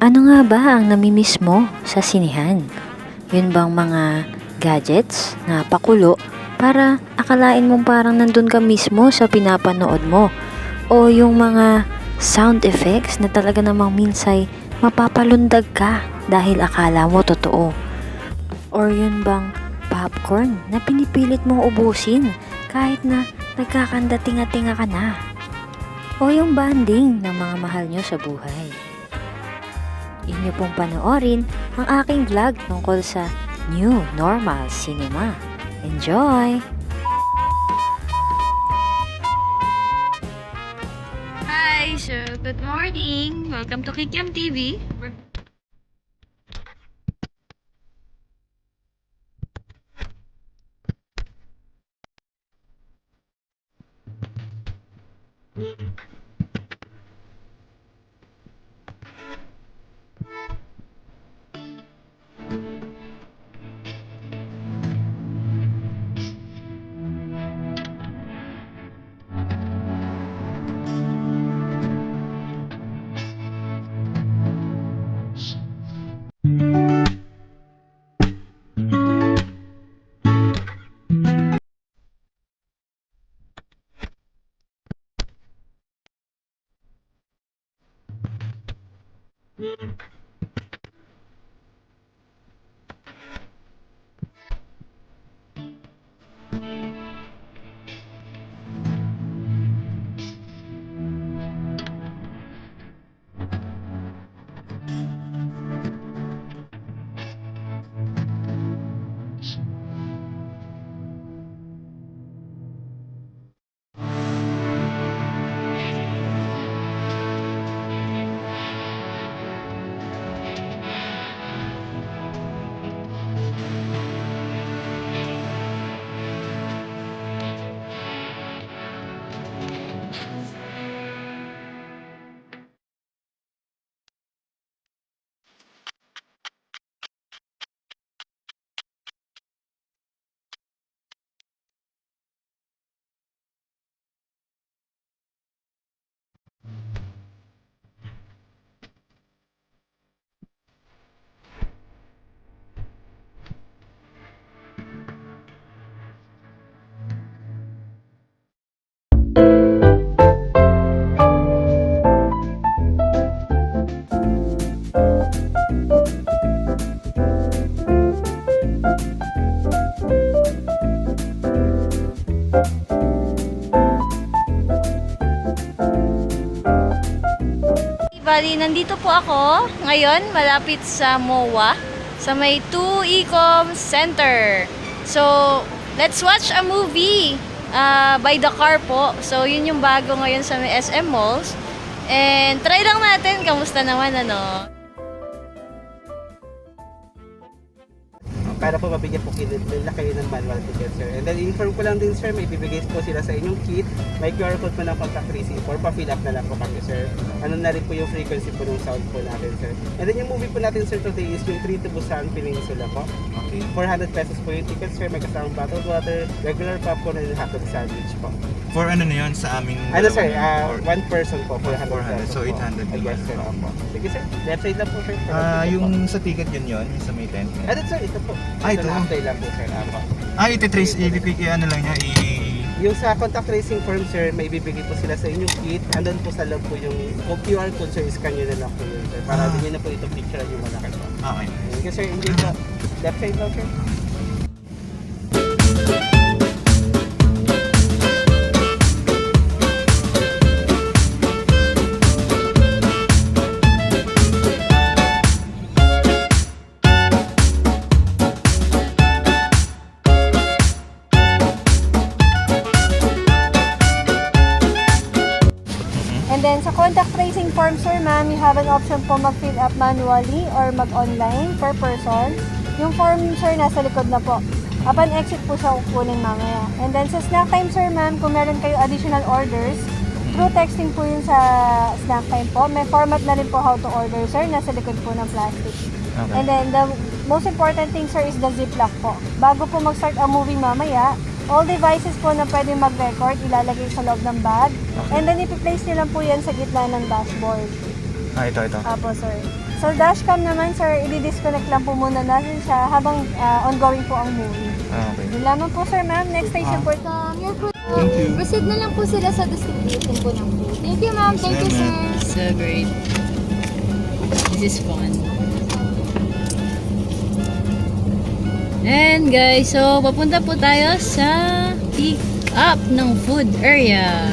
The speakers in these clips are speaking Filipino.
Ano nga ba ang namimiss mo sa sinehan? Yun bang mga gadgets na pakulo para akalain mong parang nandun ka mismo sa pinapanood mo? O yung mga sound effects na talaga namang minsay mapapalundag ka dahil akala mo totoo? Or yun bang popcorn na pinipilit mong ubusin kahit na nagkakanda-tinga-tinga ka na? O yung banding ng mga mahal nyo sa buhay? Inyo pong panoorin ang aking vlog tungkol sa New Normal Cinema. Enjoy! Hi! So, good morning! Welcome to Kikiam TV. Bali, nandito po ako ngayon malapit sa MOA sa may 2 Ecom Center. So, let's watch a movie by the car po. So, yun yung bago ngayon sa may SM Malls. And try lang natin, kamusta naman ano? Para po mabigyan po nila kayo ng manual ticket, sir. And then inform ko lang din, sir, may bibigay po sila sa inyong kit. May QR code po ng contact tracing for pa-fill up na lang po kami, sir. Ano na rin po yung frequency po ng sound po natin, sir. And then yung movie po natin, sir, today is yung 3 to Busan Peninsula po. Okay. 400 pesos po yung ticket, sir. May kasamang bottled water, regular popcorn, and hotdog sandwich po. For ano na yun sa aming... Ano, sir, one person po, 400 400, pesos so po. 800 naman. Yes, sir. Opo. Sige, sir. Left side lang po, sir. Yung sa ticket yun, yung sa may tent. Ano, sir, ito po. Ito. Na-apply lang po, sir. Opo. Ititrace, ano lang niya, Yung sa contact tracing form, sir, may bibigay po sila sa inyong kit. Andun po sa loob po yung QR code, sir, scan nyo na lang po yun, sir. Para din nyo na po ito picture yung malaki po. Okay. Thank you, sir. Hindi po. Left side lang, sir. And then sa contact tracing form, sir, ma'am, you have an option po mag-fill up manually or mag-online per person. Yung form, sir, nasa likod na po. Upon exit po siya kukunin mamaya. And then sa snack time, sir, ma'am, kung meron kayo additional orders, through texting po yun sa snack time po. May format na rin po how to order, sir, nasa likod po ng plastic. Okay. And then the most important thing, sir, is the ziplock po. Bago po mag-start ang movie mamaya, all devices po na pwede mag-record, ilalagay sa loob ng bag. And then, ipi-place nyo lang po yan sa gitna ng dashboard. Ito. Apo, sir. So dashcam naman sir, i-disconnect lang po muna natin siya habang ongoing po ang movie. Okay. Yun lamang po sir ma'am, next station po. Your food. Thank you. Proceed na lang po sila sa distribution po ng food. Thank you ma'am, thank you sir. So great. This is fun. And guys, so papunta po tayo sa pick up ng food area.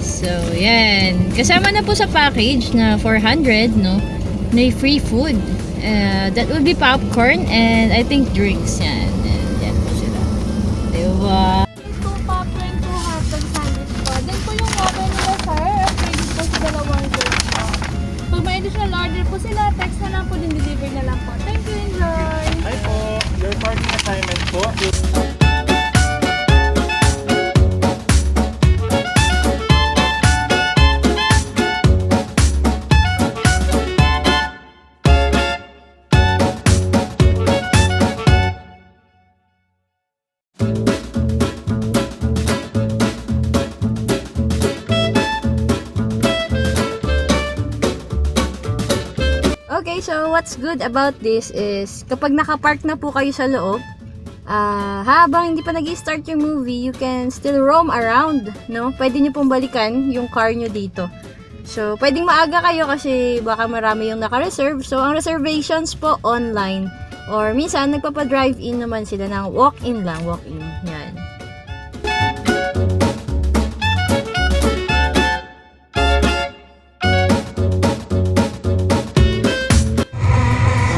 So yan, kasama na po sa package na 400, no? May free food. That would be popcorn and I think drinks yan. And yan po sila. Diba? 2 popcorn, 2 hotdog sandwich po. Then po yung order nila sir, pwede po sa dalawang drinks po. Pag may additional order po sila, text na lang po din, deliver na lang po. Thank you, enjoy! Hi po. Your parking assignment po is... Okay, so what's good about this is kapag nakapark na po kayo sa loob, habang hindi pa nag-start yung movie, you can still roam around, no? Pwede nyo pong balikan yung car nyo dito. So, pwedeng maaga kayo kasi baka marami yung naka-reserve. So, ang reservations po online. Or minsan, nagpapa-drive-in naman sila ng walk-in lang, walk-in. Yan.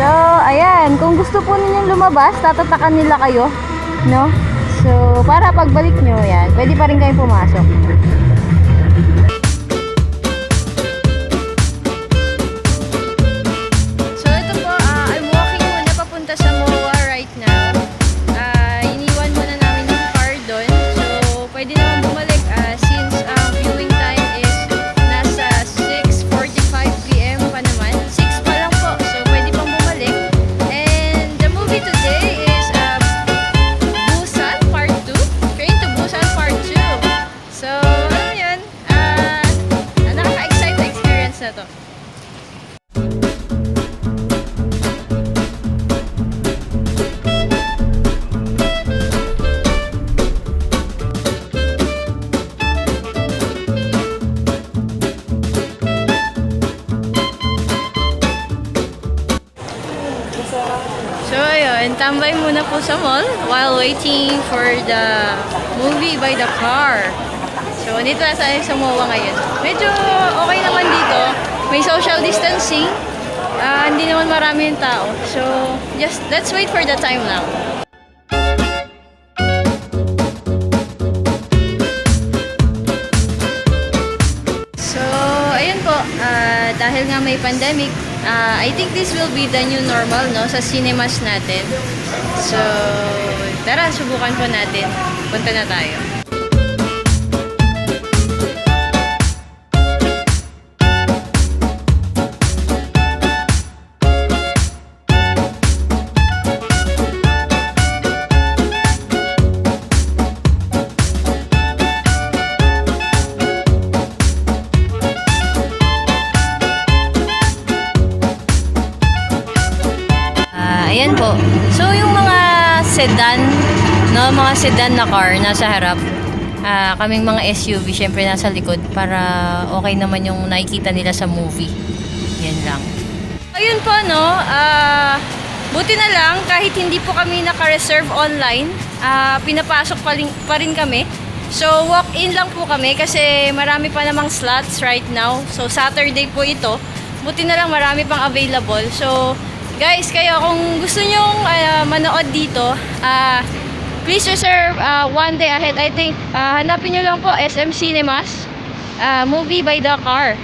So, ayan, kung gusto po ninyong lumabas, tatatakan nila kayo, no? So, para pagbalik nyo, yan, pwede pa rin kayong pumasok. So ito po, I'm walking muna papunta sa MOA right now. Iniwan muna namin yung car doon. So pwede naman bumalik since viewing time is nasa 6:45 PM pa naman. 6 pa lang po. So pwede pang bumalik. And the movie today is Busan Part 2. Train to Busan Part 2. So ano yun? Nakaka-excite na experience na to. So ayun, tambay muna po sa mall while waiting for the movie by the car. So dito na tayo sa MOA ngayon. Medyo okay naman dito. May social distancing. Hindi naman marami yung tao. So just let's wait for the time now. So ayun po, dahil nga may pandemic, I think this will be the new normal, no, sa cinemas natin. So, tara, subukan po natin. Punta na tayo. Ayan po. So, yung mga sedan, no, mga sedan na car nasa harap. Kaming mga SUV, syempre nasa likod para okay naman yung nakikita nila sa movie. Yan lang. Ayun po, no, buti na lang kahit hindi po kami naka-reserve online, pinapasok pa rin kami. So, walk-in lang po kami kasi marami pa namang slots right now. So, Saturday po ito. Buti na lang marami pang available. So, guys, kayo kung gusto nyong manood dito, please reserve one day ahead. I think hanapin nyo lang po SM Cinemas, movie by the car.